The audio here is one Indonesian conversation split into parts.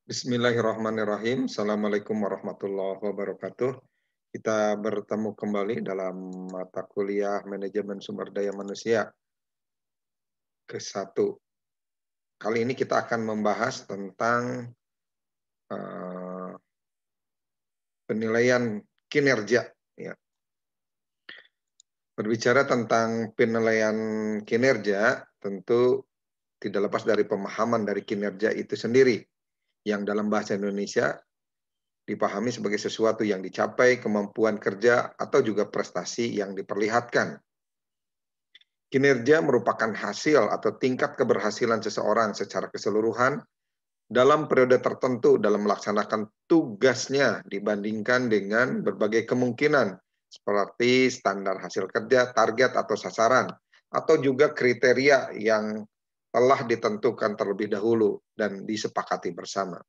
Bismillahirrahmanirrahim. Assalamualaikum warahmatullahi wabarakatuh. Kita bertemu kembali dalam mata kuliah Manajemen Sumber Daya Manusia ke-1. Kali ini kita akan membahas tentang uh, penilaian kinerja. Ya. Berbicara tentang penilaian kinerja, tentu tidak lepas dari pemahaman dari kinerja itu sendiri, yang dalam bahasa Indonesia dipahami sebagai sesuatu yang dicapai, kemampuan kerja, atau juga prestasi yang diperlihatkan. Kinerja merupakan hasil atau tingkat keberhasilan seseorang secara keseluruhan dalam periode tertentu dalam melaksanakan tugasnya dibandingkan dengan berbagai kemungkinan seperti standar hasil kerja, target atau sasaran, atau juga kriteria yang telah ditentukan terlebih dahulu dan disepakati bersama.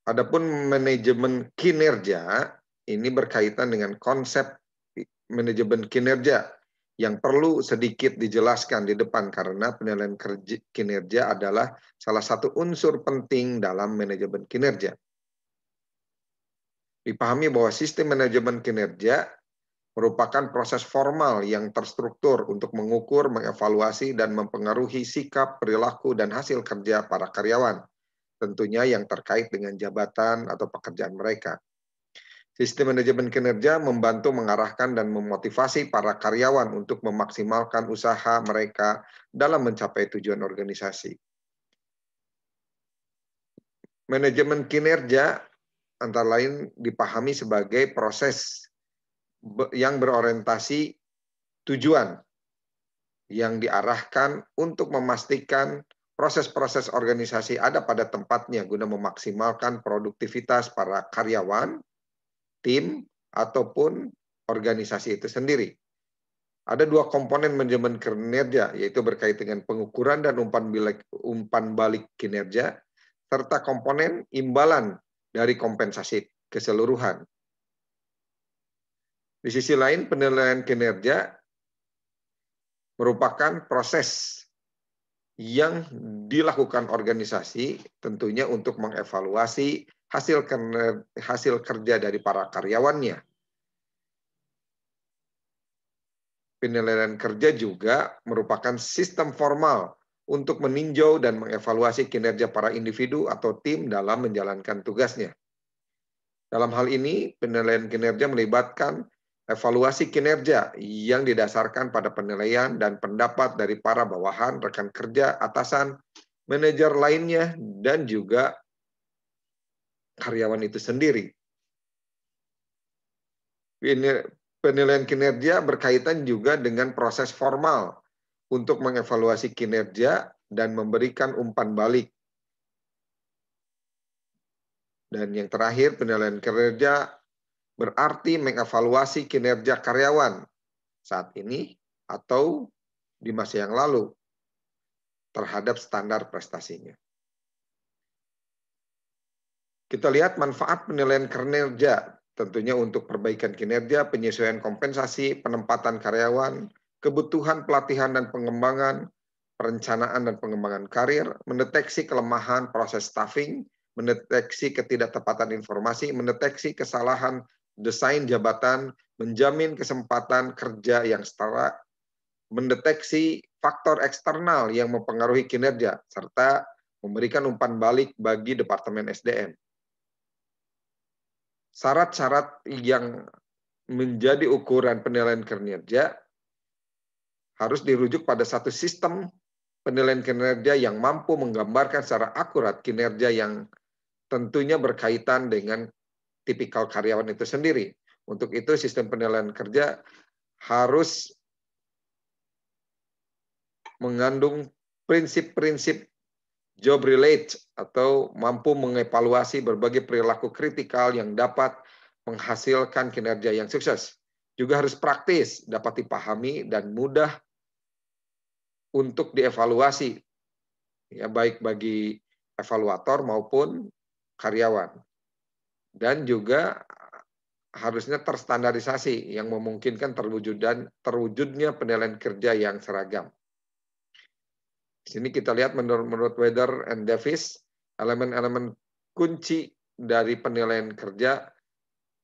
Adapun manajemen kinerja ini berkaitan dengan konsep manajemen kinerja yang perlu sedikit dijelaskan di depan karena penilaian kinerja adalah salah satu unsur penting dalam manajemen kinerja. Dipahami bahwa sistem manajemen kinerja merupakan proses formal yang terstruktur untuk mengukur, mengevaluasi, dan mempengaruhi sikap, perilaku, dan hasil kerja para karyawan, tentunya yang terkait dengan jabatan atau pekerjaan mereka. Sistem manajemen kinerja membantu mengarahkan dan memotivasi para karyawan untuk memaksimalkan usaha mereka dalam mencapai tujuan organisasi. Manajemen kinerja antara lain dipahami sebagai proses yang berorientasi tujuan yang diarahkan untuk memastikan proses-proses organisasi ada pada tempatnya guna memaksimalkan produktivitas para karyawan, tim, ataupun organisasi itu sendiri. Ada dua komponen manajemen kinerja, yaitu berkaitan dengan pengukuran dan umpan balik kinerja, serta komponen imbalan dari kompensasi keseluruhan. Di sisi lain, penilaian kinerja merupakan proses yang dilakukan organisasi tentunya untuk mengevaluasi hasil kerja dari para karyawannya. Penilaian kerja juga merupakan sistem formal untuk meninjau dan mengevaluasi kinerja para individu atau tim dalam menjalankan tugasnya. Dalam hal ini, penilaian kinerja melibatkan evaluasi kinerja yang didasarkan pada penilaian dan pendapat dari para bawahan, rekan kerja, atasan, manajer lainnya, dan juga karyawan itu sendiri. Penilaian kinerja berkaitan juga dengan proses formal untuk mengevaluasi kinerja dan memberikan umpan balik. Dan yang terakhir, penilaian kinerja berarti mengevaluasi kinerja karyawan saat ini atau di masa yang lalu terhadap standar prestasinya. Kita lihat manfaat penilaian kinerja, tentunya untuk perbaikan kinerja, penyesuaian kompensasi, penempatan karyawan, kebutuhan pelatihan dan pengembangan, perencanaan dan pengembangan karir, mendeteksi kelemahan proses staffing, mendeteksi ketidaktepatan informasi, mendeteksi kesalahan desain jabatan, menjamin kesempatan kerja yang setara, mendeteksi faktor eksternal yang mempengaruhi kinerja, serta memberikan umpan balik bagi Departemen SDM. Syarat-syarat yang menjadi ukuran penilaian kinerja harus dirujuk pada satu sistem penilaian kinerja yang mampu menggambarkan secara akurat kinerja yang tentunya berkaitan dengan tipikal karyawan itu sendiri. Untuk itu sistem penilaian kerja harus mengandung prinsip-prinsip job relate atau mampu mengevaluasi berbagai perilaku kritikal yang dapat menghasilkan kinerja yang sukses. Juga harus praktis, dapat dipahami dan mudah untuk dievaluasi, ya baik bagi evaluator maupun karyawan. Dan juga harusnya terstandarisasi yang memungkinkan terwujudnya penilaian kerja yang seragam. Di sini kita lihat menurut Weather and Davis, elemen-elemen kunci dari penilaian kerja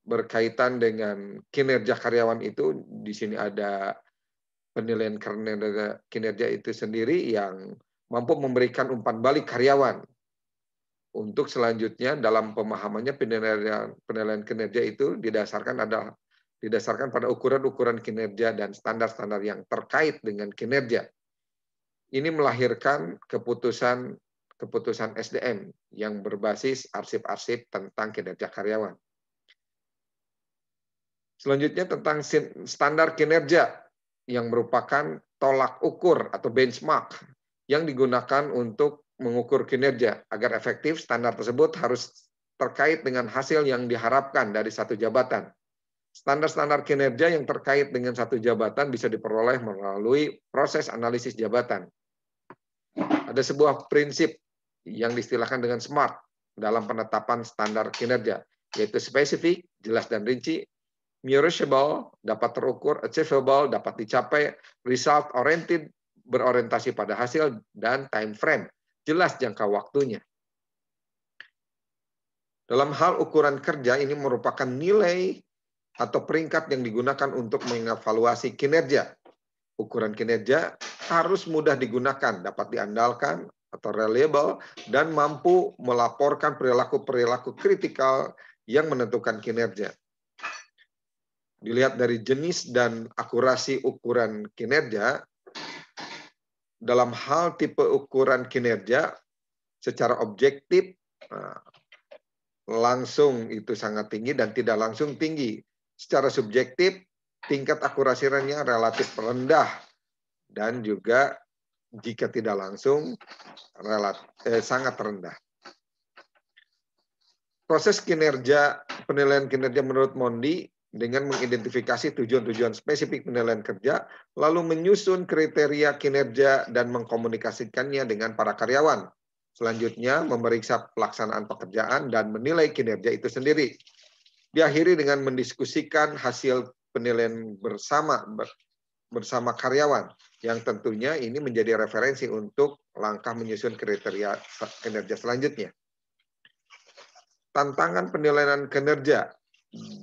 berkaitan dengan kinerja karyawan itu. Di sini ada penilaian kinerja itu sendiri yang mampu memberikan umpan balik karyawan. Untuk selanjutnya dalam pemahamannya penilaian kinerja itu didasarkan pada ukuran-ukuran kinerja dan standar-standar yang terkait dengan kinerja. Ini melahirkan keputusan SDM yang berbasis arsip-arsip tentang kinerja karyawan. Selanjutnya tentang standar kinerja yang merupakan tolak ukur atau benchmark yang digunakan untuk mengukur kinerja. Agar efektif, standar tersebut harus terkait dengan hasil yang diharapkan dari satu jabatan. Standar-standar kinerja yang terkait dengan satu jabatan bisa diperoleh melalui proses analisis jabatan. Ada sebuah prinsip yang diistilahkan dengan SMART dalam penetapan standar kinerja, yaitu spesifik, jelas dan rinci, measurable, dapat terukur, achievable, dapat dicapai, result oriented, berorientasi pada hasil, dan time frame, jelas jangka waktunya. Dalam hal ukuran kerja, ini merupakan nilai atau peringkat yang digunakan untuk mengevaluasi kinerja. Ukuran kinerja harus mudah digunakan, dapat diandalkan atau reliable, dan mampu melaporkan perilaku-perilaku kritikal yang menentukan kinerja. Dilihat dari jenis dan akurasi ukuran kinerja, dalam hal tipe ukuran kinerja, secara objektif, langsung itu sangat tinggi dan tidak langsung tinggi. Secara subjektif, tingkat akurasinya relatif rendah, dan juga jika tidak langsung sangat rendah. Proses penilaian kinerja menurut Mondi dengan mengidentifikasi tujuan-tujuan spesifik penilaian kerja, lalu menyusun kriteria kinerja dan mengkomunikasikannya dengan para karyawan. Selanjutnya, memeriksa pelaksanaan pekerjaan dan menilai kinerja itu sendiri. Diakhiri dengan mendiskusikan hasil penilaian bersama karyawan, yang tentunya ini menjadi referensi untuk langkah menyusun kriteria kinerja selanjutnya. Tantangan penilaian kinerja.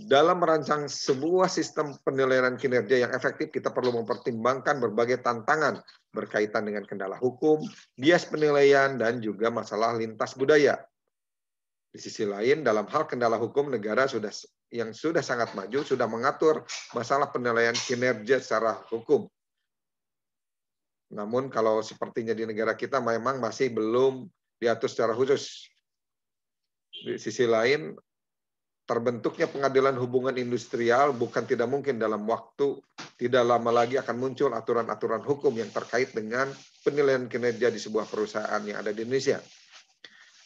Dalam merancang sebuah sistem penilaian kinerja yang efektif, kita perlu mempertimbangkan berbagai tantangan berkaitan dengan kendala hukum, bias penilaian, dan juga masalah lintas budaya. Di sisi lain, dalam hal kendala hukum, negara yang sudah sangat maju sudah mengatur masalah penilaian kinerja secara hukum. Namun kalau sepertinya di negara kita memang masih belum diatur secara khusus. Di sisi lain, terbentuknya pengadilan hubungan industrial bukan tidak mungkin dalam waktu tidak lama lagi akan muncul aturan-aturan hukum yang terkait dengan penilaian kinerja di sebuah perusahaan yang ada di Indonesia.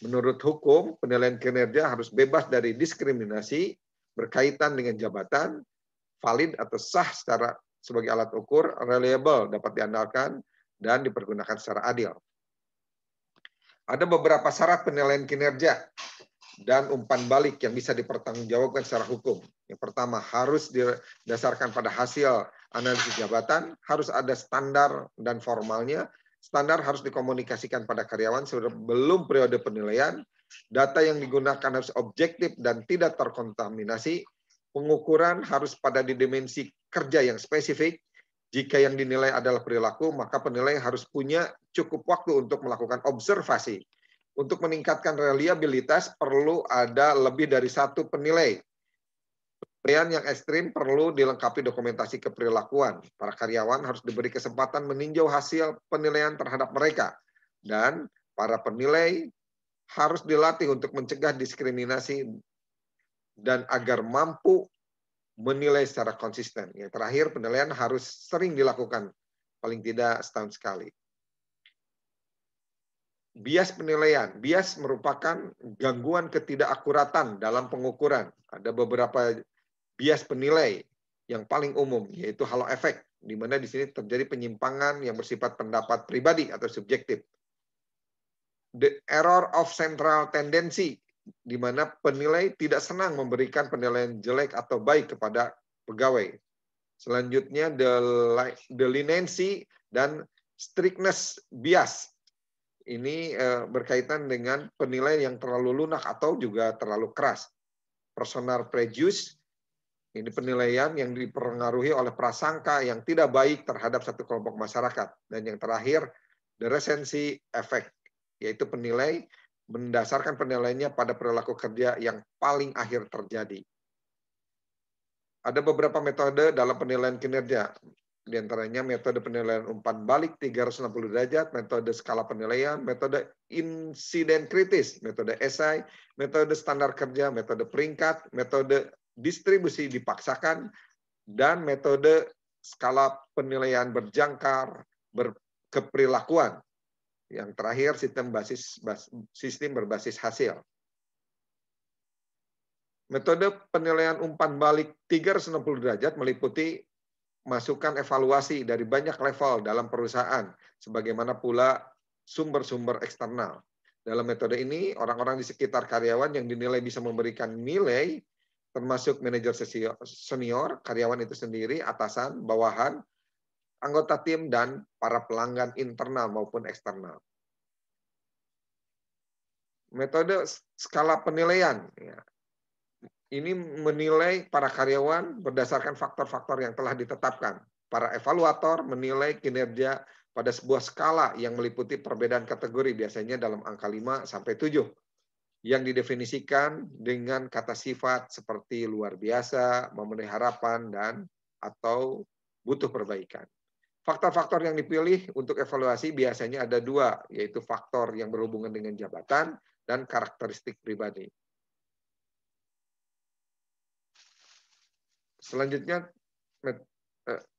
Menurut hukum, penilaian kinerja harus bebas dari diskriminasi berkaitan dengan jabatan, valid atau sah sebagai alat ukur, reliable, dapat diandalkan, dan dipergunakan secara adil. Ada beberapa syarat penilaian kinerja dan umpan balik yang bisa dipertanggungjawabkan secara hukum. Yang pertama, harus didasarkan pada hasil analisis jabatan, harus ada standar dan formalnya. Standar harus dikomunikasikan pada karyawan sebelum periode penilaian. Data yang digunakan harus objektif dan tidak terkontaminasi. Pengukuran harus pada dimensi kerja yang spesifik. Jika yang dinilai adalah perilaku, maka penilai harus punya cukup waktu untuk melakukan observasi. Untuk meningkatkan reliabilitas perlu ada lebih dari satu penilai. Penilaian yang ekstrim perlu dilengkapi dokumentasi keperilakuan. Para karyawan harus diberi kesempatan meninjau hasil penilaian terhadap mereka. Dan para penilai harus dilatih untuk mencegah diskriminasi dan agar mampu menilai secara konsisten. Yang terakhir, penilaian harus sering dilakukan, paling tidak setahun sekali. Bias penilaian. Bias merupakan gangguan ketidakakuratan dalam pengukuran. Ada beberapa bias penilai yang paling umum, yaitu halo efek, di mana di sini terjadi penyimpangan yang bersifat pendapat pribadi atau subjektif. The error of central tendency, di mana penilai tidak senang memberikan penilaian jelek atau baik kepada pegawai. Selanjutnya, the leniency dan strictness bias. Ini berkaitan dengan penilaian yang terlalu lunak atau juga terlalu keras. Personal prejudice, ini penilaian yang dipengaruhi oleh prasangka yang tidak baik terhadap satu kelompok masyarakat. Dan yang terakhir, the recency effect, yaitu penilai mendasarkan penilaiannya pada perilaku kerja yang paling akhir terjadi. Ada beberapa metode dalam penilaian kinerja. Di antaranya metode penilaian umpan balik 360 derajat, metode skala penilaian, metode insiden kritis, metode esai, metode standar kerja, metode peringkat, metode distribusi dipaksakan, dan metode skala penilaian berjangkar keperilakuan. Yang terakhir, sistem berbasis hasil. Metode penilaian umpan balik 360 derajat meliputi masukan evaluasi dari banyak level dalam perusahaan, sebagaimana pula sumber-sumber eksternal. Dalam metode ini, orang-orang di sekitar karyawan yang dinilai bisa memberikan nilai, termasuk manajer senior, karyawan itu sendiri, atasan, bawahan, anggota tim, dan para pelanggan internal maupun eksternal. Metode skala penilaian. Ini menilai para karyawan berdasarkan faktor-faktor yang telah ditetapkan. Para evaluator menilai kinerja pada sebuah skala yang meliputi perbedaan kategori, biasanya dalam angka 5 sampai 7, yang didefinisikan dengan kata sifat seperti luar biasa, memenuhi harapan, dan atau butuh perbaikan. Faktor-faktor yang dipilih untuk evaluasi biasanya ada 2, yaitu faktor yang berhubungan dengan jabatan dan karakteristik pribadi. Selanjutnya,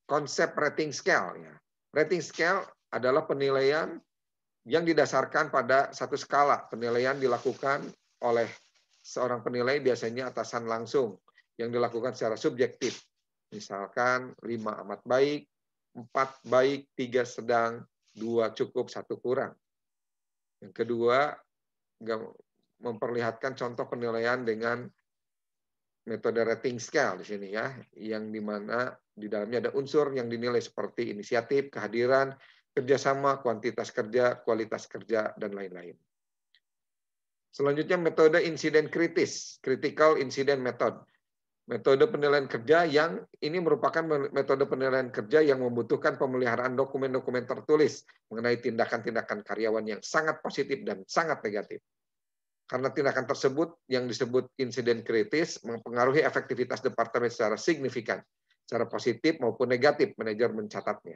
konsep rating scale. Rating scale adalah penilaian yang didasarkan pada satu skala. Penilaian dilakukan oleh seorang penilai, biasanya atasan langsung, yang dilakukan secara subjektif. Misalkan 5 amat baik, 4 baik, 3 sedang, 2 cukup, 1 kurang. Yang kedua, memperlihatkan contoh penilaian dengan metode rating scale di sini ya, yang dimana di dalamnya ada unsur yang dinilai seperti inisiatif, kehadiran, kerjasama, kuantitas kerja, kualitas kerja, dan lain-lain. Selanjutnya metode insiden kritis, critical incident method. Metode penilaian kerja yang ini merupakan metode penilaian kerja yang membutuhkan pemeliharaan dokumen-dokumen tertulis mengenai tindakan-tindakan karyawan yang sangat positif dan sangat negatif. Karena tindakan tersebut yang disebut insiden kritis mempengaruhi efektivitas departemen secara signifikan, secara positif maupun negatif, manajer mencatatnya.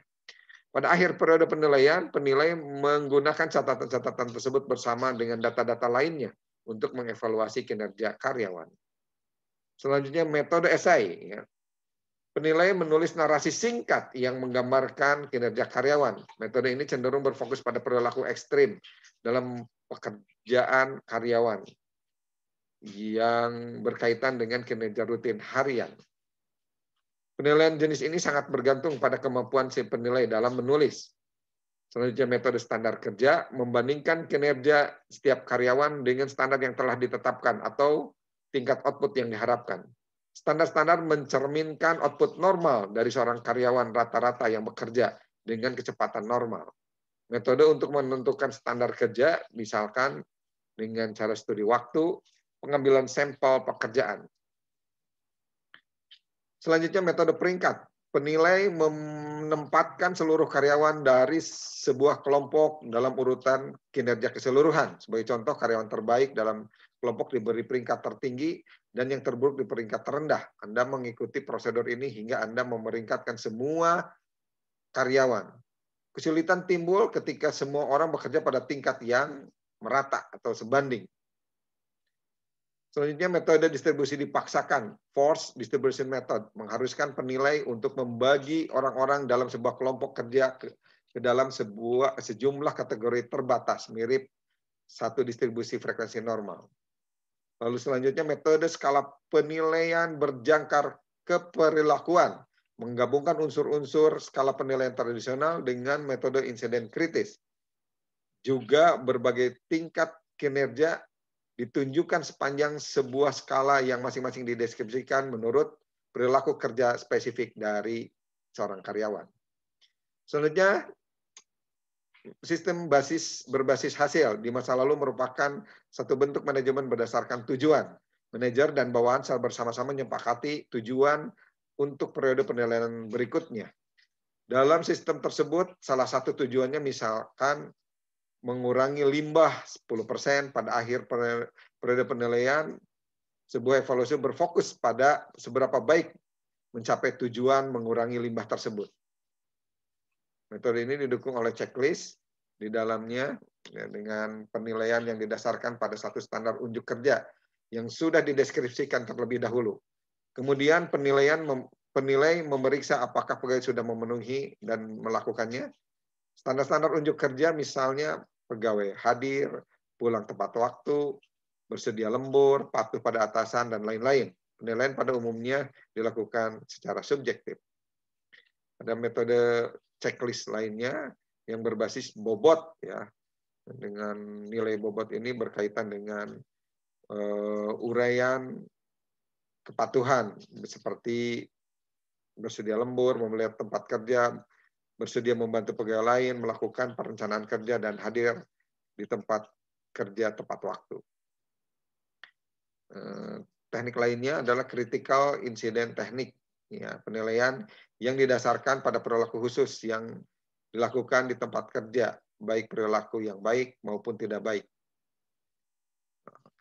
Pada akhir periode penilaian, penilai menggunakan catatan-catatan tersebut bersama dengan data-data lainnya untuk mengevaluasi kinerja karyawan. Selanjutnya metode esai. Penilai menulis narasi singkat yang menggambarkan kinerja karyawan. Metode ini cenderung berfokus pada perilaku ekstrim dalam pekerjaan karyawan yang berkaitan dengan kinerja rutin harian. Penilaian jenis ini sangat bergantung pada kemampuan si penilai dalam menulis. Selanjutnya metode standar kerja membandingkan kinerja setiap karyawan dengan standar yang telah ditetapkan atau tingkat output yang diharapkan. Standar-standar mencerminkan output normal dari seorang karyawan rata-rata yang bekerja dengan kecepatan normal. Metode untuk menentukan standar kerja, misalkan dengan cara studi waktu, pengambilan sampel pekerjaan. Selanjutnya metode peringkat. Penilai menempatkan seluruh karyawan dari sebuah kelompok dalam urutan kinerja keseluruhan. Sebagai contoh, karyawan terbaik dalam kelompok diberi peringkat tertinggi dan yang terburuk di peringkat terendah. Anda mengikuti prosedur ini hingga Anda memeringkatkan semua karyawan. Kesulitan timbul ketika semua orang bekerja pada tingkat yang merata atau sebanding. Selanjutnya metode distribusi dipaksakan, forced distribution method, mengharuskan penilai untuk membagi orang-orang dalam sebuah kelompok kerja ke dalam sejumlah kategori terbatas, mirip satu distribusi frekuensi normal. Lalu selanjutnya metode skala penilaian berjangkar keperilakuan, menggabungkan unsur-unsur skala penilaian tradisional dengan metode insiden kritis. Juga berbagai tingkat kinerja ditunjukkan sepanjang sebuah skala yang masing-masing dideskripsikan menurut perilaku kerja spesifik dari seorang karyawan. Selanjutnya, sistem berbasis hasil di masa lalu merupakan satu bentuk manajemen berdasarkan tujuan. Manajer dan bawahan secara bersama-sama menyepakati tujuan untuk periode penilaian berikutnya. Dalam sistem tersebut, salah satu tujuannya misalkan mengurangi limbah 10% pada akhir periode penilaian. Sebuah evaluasi berfokus pada seberapa baik mencapai tujuan mengurangi limbah tersebut. Metode ini didukung oleh checklist di dalamnya ya, dengan penilaian yang didasarkan pada satu standar unjuk kerja yang sudah dideskripsikan terlebih dahulu. Kemudian penilai memeriksa apakah pegawai sudah memenuhi dan melakukannya. Standar-standar unjuk kerja misalnya pegawai hadir, pulang tepat waktu, bersedia lembur, patuh pada atasan, dan lain-lain. Penilaian pada umumnya dilakukan secara subjektif. Ada metode checklist lainnya yang berbasis bobot ya. Dengan nilai bobot ini berkaitan dengan uraian kepatuhan seperti bersedia lembur, melihat tempat kerja, bersedia membantu pegawai lain, melakukan perencanaan kerja, dan hadir di tempat kerja tepat waktu. Teknik lainnya adalah critical incident technique, ya, penilaian yang didasarkan pada perilaku khusus yang dilakukan di tempat kerja, baik perilaku yang baik maupun tidak baik.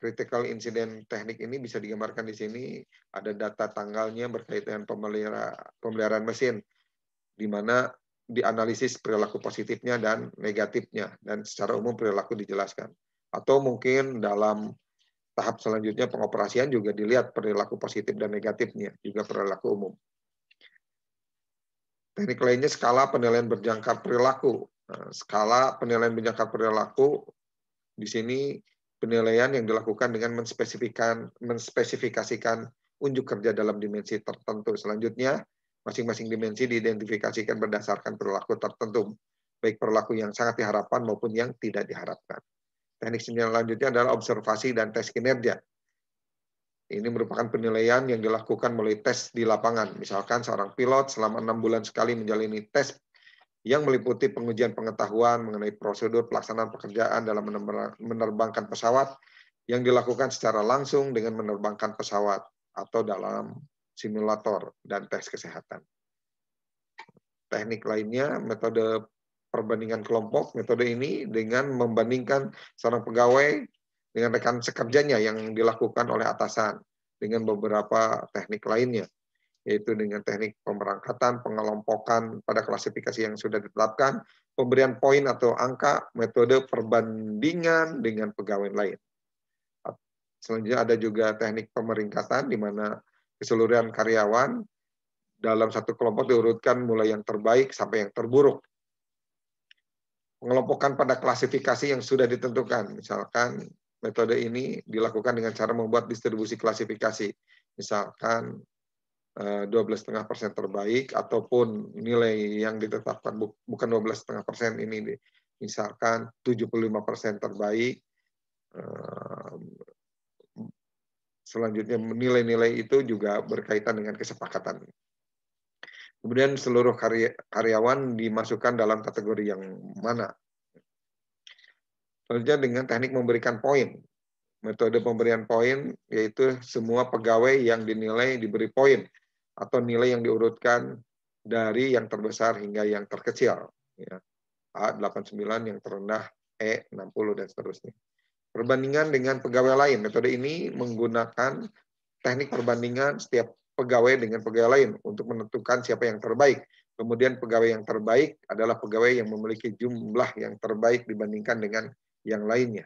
Critical incident teknik ini bisa digambarkan di sini, ada data tanggalnya berkaitan pemeliharaan mesin, di mana dianalisis perilaku positifnya dan negatifnya, dan secara umum perilaku dijelaskan. Atau mungkin dalam tahap selanjutnya pengoperasian juga dilihat perilaku positif dan negatifnya, juga perilaku umum. Teknik lainnya skala penilaian berjangka perilaku. Nah, skala penilaian berjangka perilaku di sini penilaian yang dilakukan dengan menspesifikasikan unjuk kerja dalam dimensi tertentu. Selanjutnya, masing-masing dimensi diidentifikasikan berdasarkan perilaku tertentu, baik perilaku yang sangat diharapkan maupun yang tidak diharapkan. Teknik selanjutnya adalah observasi dan tes kinerja. Ini merupakan penilaian yang dilakukan melalui tes di lapangan. Misalkan seorang pilot selama 6 bulan sekali menjalani tes yang meliputi pengujian pengetahuan mengenai prosedur pelaksanaan pekerjaan dalam menerbangkan pesawat yang dilakukan secara langsung dengan menerbangkan pesawat atau dalam simulator dan tes kesehatan. Teknik lainnya, metode perbandingan kelompok. Metode ini dengan membandingkan seorang pegawai dengan rekan sekerjanya yang dilakukan oleh atasan dengan beberapa teknik lainnya, yaitu dengan teknik pemberangkatan, pengelompokan pada klasifikasi yang sudah ditetapkan, pemberian poin atau angka, metode perbandingan dengan pegawai lain. Selanjutnya ada juga teknik pemeringkatan, di mana keseluruhan karyawan dalam satu kelompok diurutkan mulai yang terbaik sampai yang terburuk. Pengelompokan pada klasifikasi yang sudah ditentukan, misalkan metode ini dilakukan dengan cara membuat distribusi klasifikasi, misalkan 12,5% terbaik, ataupun nilai yang ditetapkan bukan 12,5% ini, misalkan 75% terbaik. Selanjutnya nilai-nilai itu juga berkaitan dengan kesepakatan. Kemudian seluruh karyawan dimasukkan dalam kategori yang mana. Selanjutnya dengan teknik memberikan poin. Metode pemberian poin yaitu semua pegawai yang dinilai diberi poin atau nilai yang diurutkan dari yang terbesar hingga yang terkecil. Ya. A 89, yang terendah E 60, dan seterusnya. Perbandingan dengan pegawai lain. Metode ini menggunakan teknik perbandingan setiap pegawai dengan pegawai lain untuk menentukan siapa yang terbaik. Kemudian pegawai yang terbaik adalah pegawai yang memiliki jumlah yang terbaik dibandingkan dengan yang lainnya.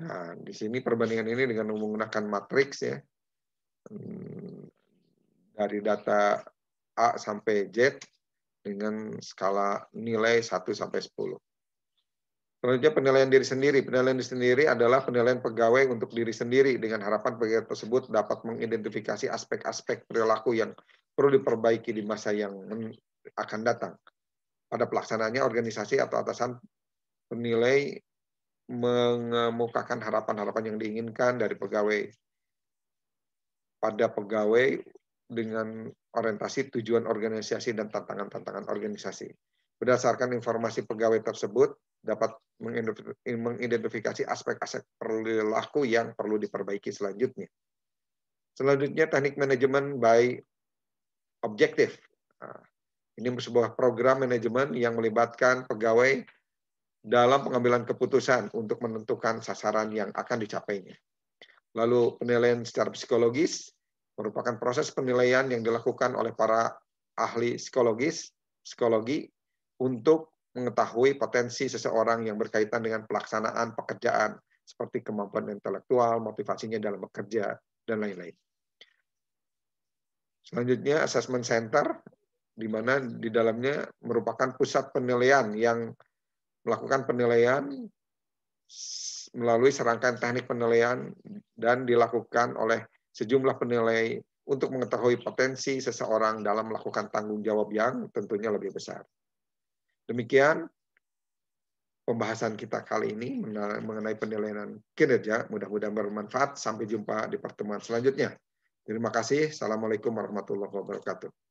Nah, di sini perbandingan ini dengan menggunakan matriks ya. Dari data A sampai Z dengan skala nilai 1 sampai 10. Selanjutnya penilaian diri sendiri. Penilaian diri sendiri adalah penilaian pegawai untuk diri sendiri dengan harapan pegawai tersebut dapat mengidentifikasi aspek-aspek perilaku yang perlu diperbaiki di masa yang akan datang. Pada pelaksanaannya, organisasi atau atasan penilai mengemukakan harapan-harapan yang diinginkan dari pegawai pada pegawai dengan orientasi tujuan organisasi dan tantangan-tantangan organisasi. Berdasarkan informasi pegawai tersebut, dapat mengidentifikasi aspek-aspek perilaku yang perlu diperbaiki selanjutnya. Selanjutnya, teknik manajemen by objektif. Nah, ini sebuah program manajemen yang melibatkan pegawai dalam pengambilan keputusan untuk menentukan sasaran yang akan dicapainya. Lalu penilaian secara psikologis merupakan proses penilaian yang dilakukan oleh para ahli psikologi untuk mengetahui potensi seseorang yang berkaitan dengan pelaksanaan pekerjaan seperti kemampuan intelektual, motivasinya dalam bekerja, dan lain-lain. Selanjutnya, assessment center, di mana di dalamnya merupakan pusat penilaian yang melakukan penilaian melalui serangkaian teknik penilaian dan dilakukan oleh sejumlah penilai untuk mengetahui potensi seseorang dalam melakukan tanggung jawab yang tentunya lebih besar. Demikian pembahasan kita kali ini mengenai penilaian kinerja. Mudah-mudahan bermanfaat. Sampai jumpa di pertemuan selanjutnya. Terima kasih. Assalamualaikum warahmatullahi wabarakatuh.